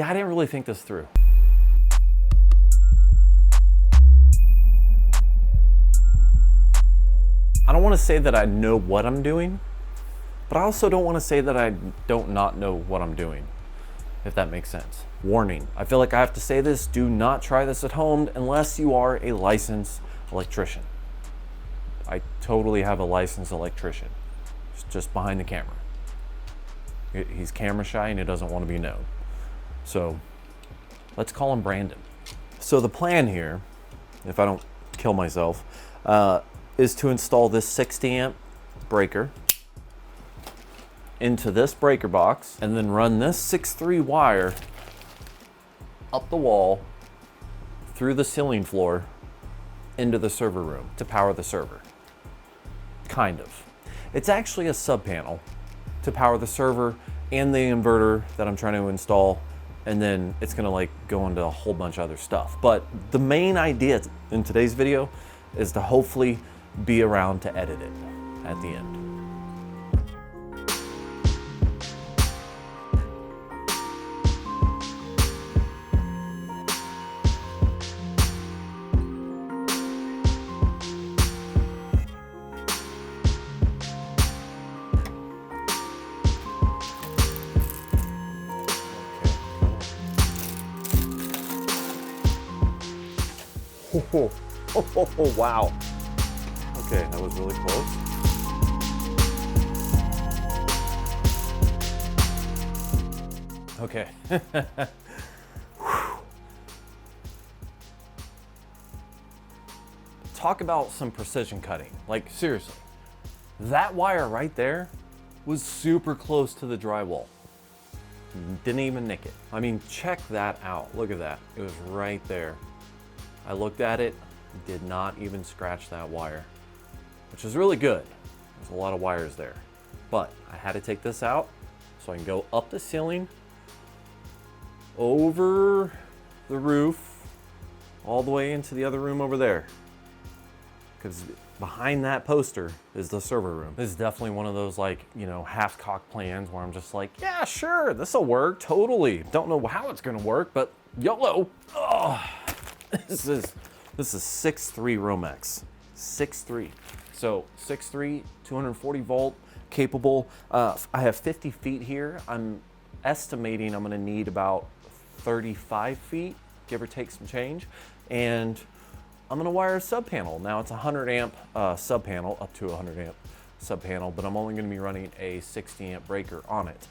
Yeah, I didn't really think this through. I don't want to say that I know what I'm doing, but I also don't want to say that I don't not know what I'm doing, if that makes sense. Warning, I feel like I have to say this, do not try this at home unless you are a licensed electrician. I totally have a licensed electrician. It's just behind the camera. He's camera shy and he doesn't want to be known. So let's call him Brandon. So the plan here, if I don't kill myself, is to install this 60 amp breaker into this breaker box and then run this 6'3" wire up the wall through the ceiling floor into the server room to power the server. Kind of. It's actually a sub panel to power the server and the inverter that I'm trying to install, and then it's gonna like go into a whole bunch of other stuff. But the main idea in today's video is to hopefully be around to edit it at the end. Oh, wow. Okay, that was really close. Okay. Talk about some precision cutting. Like, seriously. That wire right there was super close to the drywall. Didn't even nick it. I mean, check that out. Look at that. It was right there. I looked at it, did not even scratch that wire, which is really good. There's a lot of wires there. But I had to take this out so I can go up the ceiling, over the roof, all the way into the other room over there. Because behind that poster is the server room. This is definitely one of those, like, you know, half-cocked plans where I'm just like, yeah, sure, this'll work, totally. Don't know how it's gonna work, but YOLO. Oh. This is 6'3" Romex, 6'3". So 6'3", 240 volt, capable. I have 50 feet here. I'm estimating I'm gonna need about 35 feet, give or take some change. And I'm gonna wire a sub panel. Now it's a 100 amp sub panel, up to a 100 amp sub panel, but I'm only gonna be running a 60 amp breaker on it,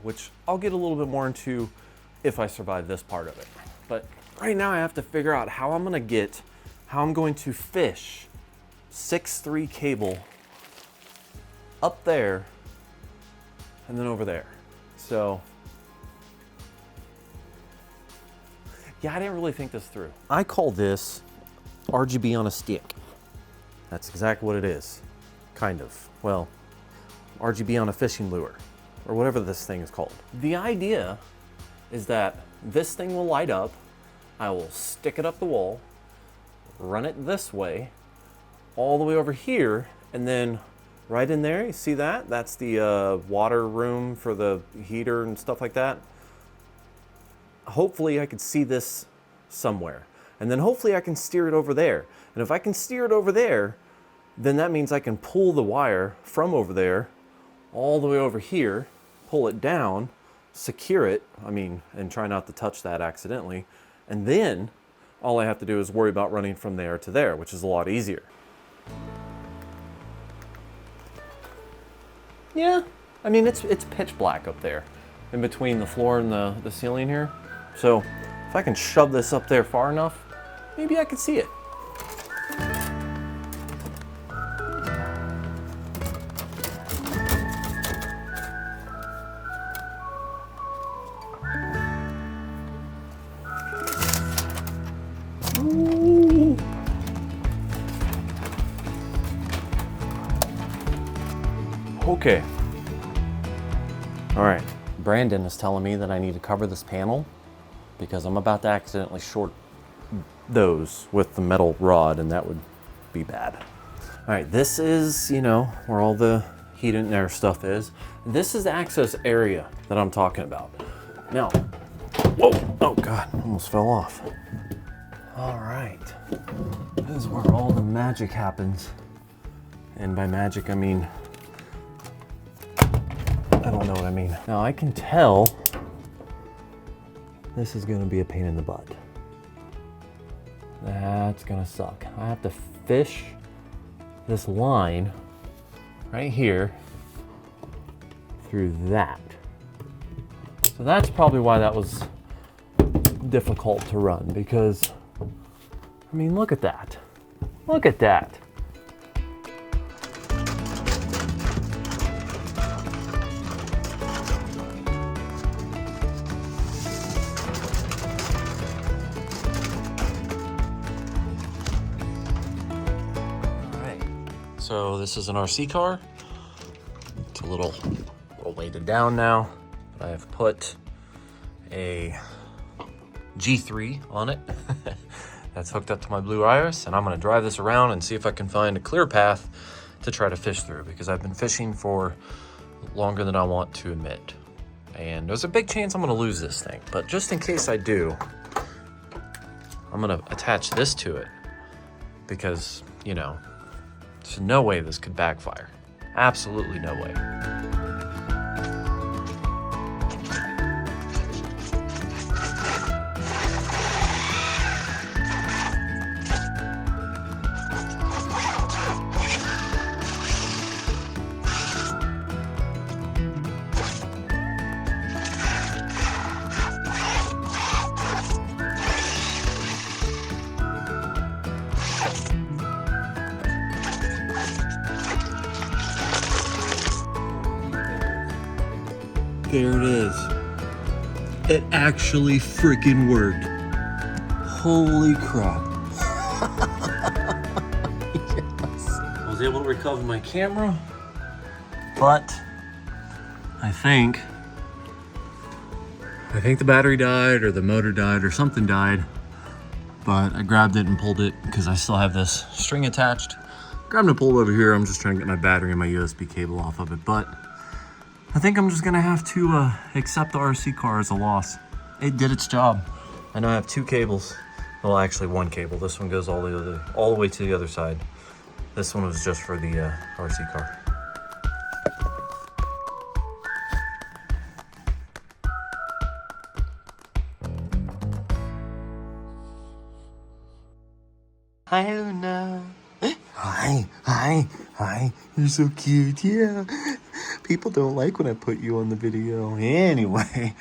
which I'll get a little bit more into if I survive this part of it. But right now I have to figure out how I'm going to fish 6'3" cable up there and then over there. So yeah, I didn't really think this through. I call this RGB on a stick. That's exactly what it is, kind of. Well, RGB on a fishing lure, or whatever this thing is called. The idea is that this thing will light up, I will stick it up the wall, run it this way, all the way over here, and then right in there, you see that? That's the water room for the heater and stuff like that. Hopefully I could see this somewhere. And then hopefully I can steer it over there. And if I can steer it over there, then that means I can pull the wire from over there all the way over here, pull it down, secure it, and try not to touch that accidentally. And then all I have to do is worry about running from there to there, which is a lot easier. Yeah, it's pitch black up there in between the floor and the ceiling here. So if I can shove this up there far enough, maybe I can see it. Ooh. Okay. All right. Brandon is telling me that I need to cover this panel because I'm about to accidentally short those with the metal rod, and that would be bad. All right, this is, where all the heat and air stuff is. This is the access area that I'm talking about. Now, whoa, oh God, almost fell off. All right, this is where all the magic happens. And by magic, I mean, I don't know what I mean. Now I can tell this is gonna be a pain in the butt. That's gonna suck. I have to fish this line right here through that. So that's probably why that was difficult to run, because, I mean, look at that. Look at that. So this is an RC car. It's a little weighted down now. I have put a G3 on it. That's hooked up to my Blue Iris, and I'm gonna drive this around and see if I can find a clear path to try to fish through, because I've been fishing for longer than I want to admit. And there's a big chance I'm gonna lose this thing, but just in case I do, I'm gonna attach this to it, because, you know, there's no way this could backfire. Absolutely no way. There it is. It actually freaking worked. Holy crap. Yes. I was able to recover my camera, but I think the battery died, or the motor died, or something died. But I grabbed it and pulled it because I still have this string attached. Grabbed and pulled over here. I'm just trying to get my battery and my USB cable off of it, but I think I'm just gonna have to accept the RC car as a loss. It did its job. I know I have two cables. Well, actually one cable. This one goes all the way to the other side. This one was just for the RC car. Hi, Luna. Hi. You're so cute, yeah. People don't like when I put you on the video. Anyway,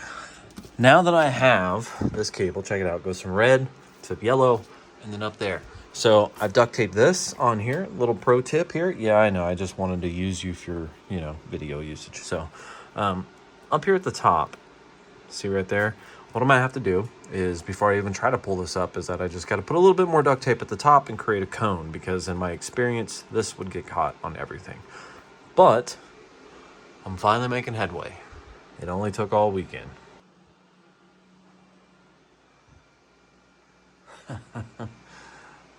now that I have this cable, check it out. It goes from red to yellow and then up there. So I've duct taped this on here. Little pro tip here. Yeah, I know. I just wanted to use you for, you know, video usage. So up here at the top, see right there? What I'm gonna have to do is, before I even try to pull this up, is that I just got to put a little bit more duct tape at the top and create a cone, because in my experience, this would get caught on everything. But I'm finally making headway. It only took all weekend.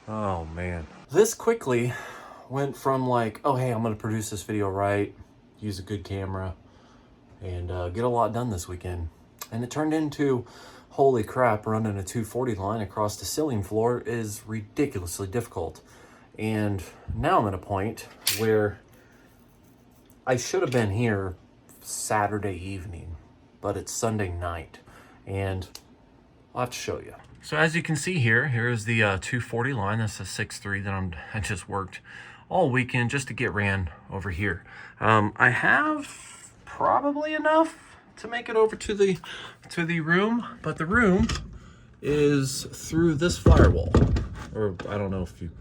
Oh man. This quickly went from like, oh hey, I'm gonna produce this video right, use a good camera, and get a lot done this weekend. And it turned into, holy crap, running a 240 line across the ceiling floor is ridiculously difficult. And now I'm at a point where I should have been here Saturday evening, but it's Sunday night, and I'll have to show you. So as you can see here, here's the 240 line. That's a 6.3 that I just worked all weekend just to get ran over here. I have probably enough to make it over to the room, but the room is through this firewall, or I don't know if you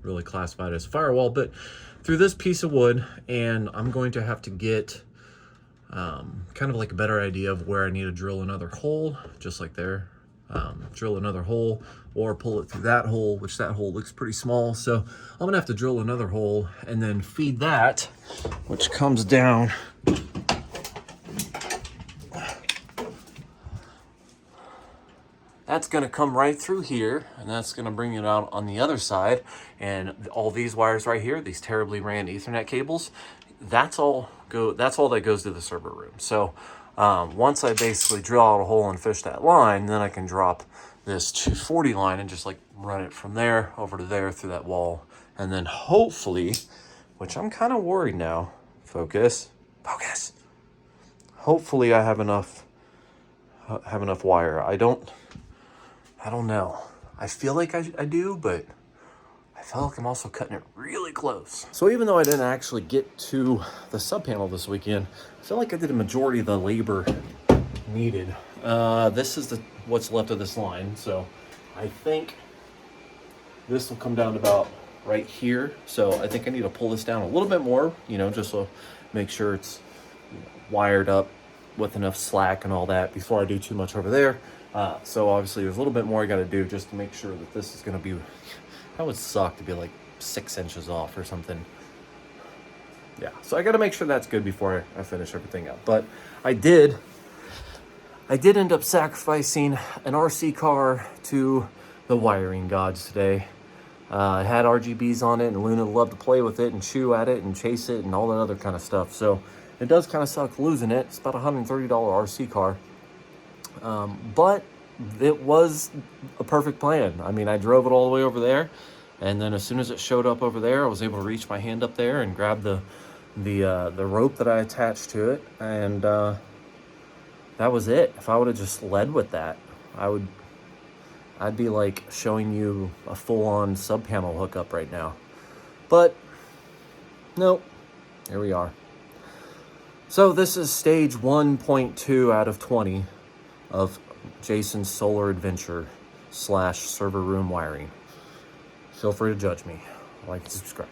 really classify it as firewall, but through this piece of wood, and I'm going to have to get kind of like a better idea of where I need to drill another hole, just like there. Drill another hole, or pull it through that hole, which that hole looks pretty small. So I'm gonna have to drill another hole and then feed that, which comes down that's gonna come right through here, and that's gonna bring it out on the other side. And all these wires right here, these terribly ran Ethernet cables, that's all that goes to the server room. So Once I basically drill out a hole and fish that line, then I can drop this 240 line and just like run it from there over to there through that wall. And then hopefully, which I'm kind of worried now, focus. Hopefully I have enough wire. I don't know. I feel like I do, but I feel like I'm also cutting it really close. So even though I didn't actually get to the sub panel this weekend, I feel like I did a majority of the labor needed. This is what's left of this line. So I think this will come down to about right here. So I think I need to pull this down a little bit more, just to make sure it's wired up with enough slack and all that before I do too much over there. So obviously there's a little bit more I got to do just to make sure that this is going to be, that would suck to be like 6 inches off or something. Yeah, so I got to make sure that's good before I finish everything up. But I did end up sacrificing an RC car to the wiring gods today. It had RGBs on it, and Luna loved to play with it and chew at it and chase it and all that other kind of stuff. So it does kind of suck losing it. It's about a $130 RC car. But it was a perfect plan. I mean, I drove it all the way over there, and then as soon as it showed up over there, I was able to reach my hand up there and grab the rope that I attached to it, and that was it. If I would have just led with that, I'd be like showing you a full-on sub-panel hookup right now. But nope, here we are. So this is stage 1.2 out of 20 of Jason's solar adventure / server room wiring. Feel free to judge me. Like and subscribe.